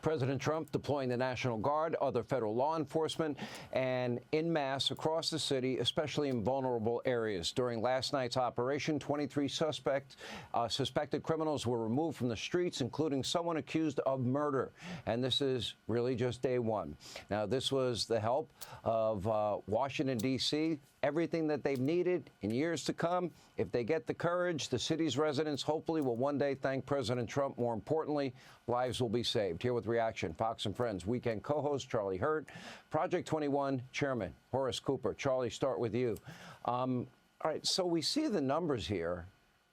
President Trump deploying the National Guard, other federal law enforcement, and en masse across the city, especially in vulnerable areas. During last night's operation, 23 suspected criminals were removed from the streets, including someone accused of murder. And this is really just day one. Now, this was the help of Washington, D.C., everything that they've needed in years to come. If they get the courage, the city's residents hopefully will one day thank President Trump. More importantly, lives will be saved. Here with reaction, Fox and Friends weekend co-host Charlie Hurt, Project 21 chairman Horace Cooper. Charlie, start with you. All right, so we see the numbers here.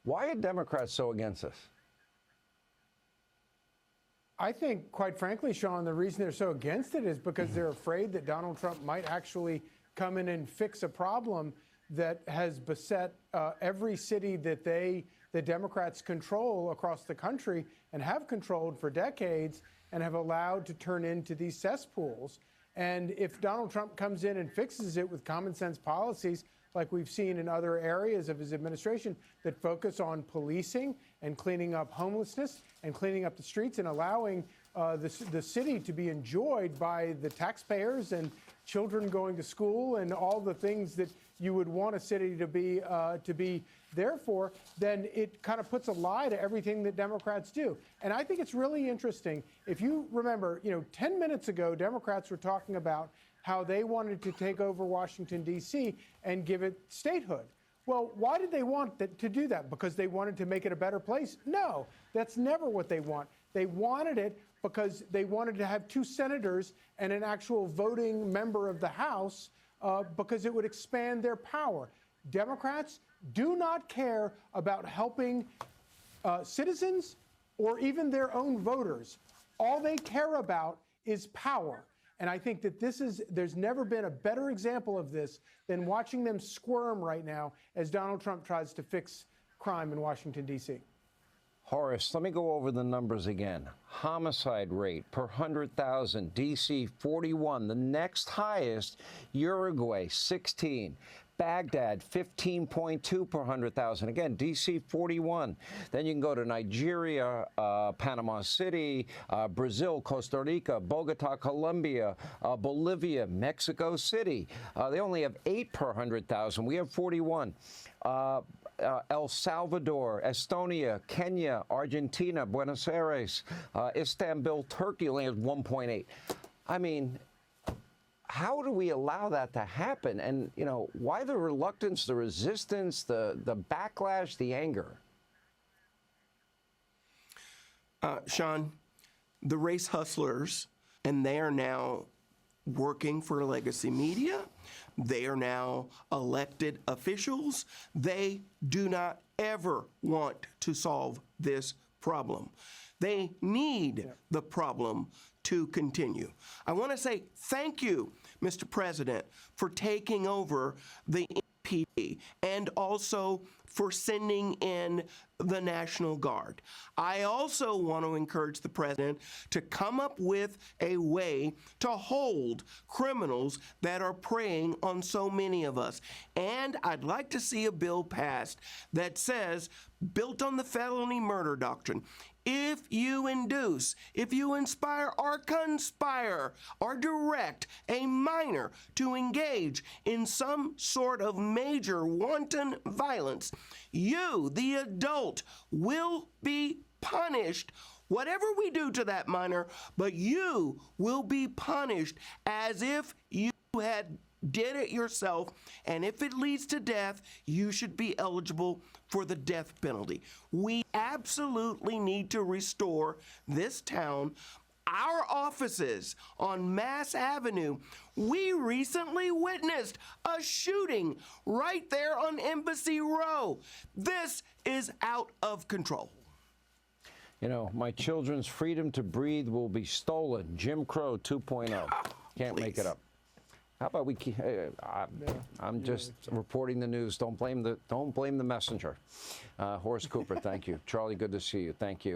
Why are Democrats so against this? I think, quite frankly, Sean, the reason they're so against it is because they're afraid that Donald Trump might actually come in and fix a problem that has beset every city that the Democrats control across the country and have controlled for decades and have allowed to turn into these cesspools. And if Donald Trump comes in and fixes it with common sense policies, like we've seen in other areas of his administration that focus on policing and cleaning up homelessness and cleaning up the streets and allowing the city to be enjoyed by the taxpayers and children going to school and all the things that you would want a city to be there for, then it kind of puts a lie to everything that Democrats do. And I think it's really interesting. If you remember, 10 minutes ago, Democrats were talking about how they wanted to take over Washington, D.C. and give it statehood. Well, why did they want to do that? Because they wanted to make it a better place? No, that's never what they want. They wanted it because they wanted to have 2 senators and an actual voting member of the House because it would expand their power. Democrats do not care about helping citizens or even their own voters. All they care about is power. And I think that there's never been a better example of this than watching them squirm right now as Donald Trump tries to fix crime in Washington, D.C. Horace, let me go over the numbers again. Homicide rate per 100,000, D.C. 41. The next highest, Uruguay 16. Baghdad, 15.2 per 100,000. Again, D.C. 41. Then you can go to Nigeria, Panama City, Brazil, Costa Rica, Bogota, Colombia, Bolivia, Mexico City. They only have 8 per 100,000. We have 41. El Salvador, Estonia, Kenya, Argentina, Buenos Aires, Istanbul, Turkey only has 1.8. I mean, how do we allow that to happen? And, why the reluctance, the resistance, the backlash, the anger? Sean, the race hustlers, and they are now working for legacy media. They are now elected officials. They do not ever want to solve this problem. They need the problem to continue. I want to say thank you, Mr. President, for taking over the NPD and also for sending in the National Guard. I also want to encourage the president to come up with a way to hold criminals that are preying on so many of us. And I'd like to see a bill passed that says, built on the felony murder doctrine, if you induce, if you inspire or conspire or direct a minor to engage in some sort of major wanton violence, you, the adult, will be punished. Whatever we do to that minor, but you will be punished as if you had did it yourself, and if it leads to death, you should be eligible for the death penalty. We absolutely need to restore this town. Our offices on Mass Avenue, we recently witnessed a shooting right there on Embassy Row. This is out of control. My children's freedom to breathe will be stolen. Jim Crow 2.0. Can't make it up. How about we? I'm just reporting the news. Don't blame the messenger. Horace Cooper, thank you. Charlie, good to see you. Thank you.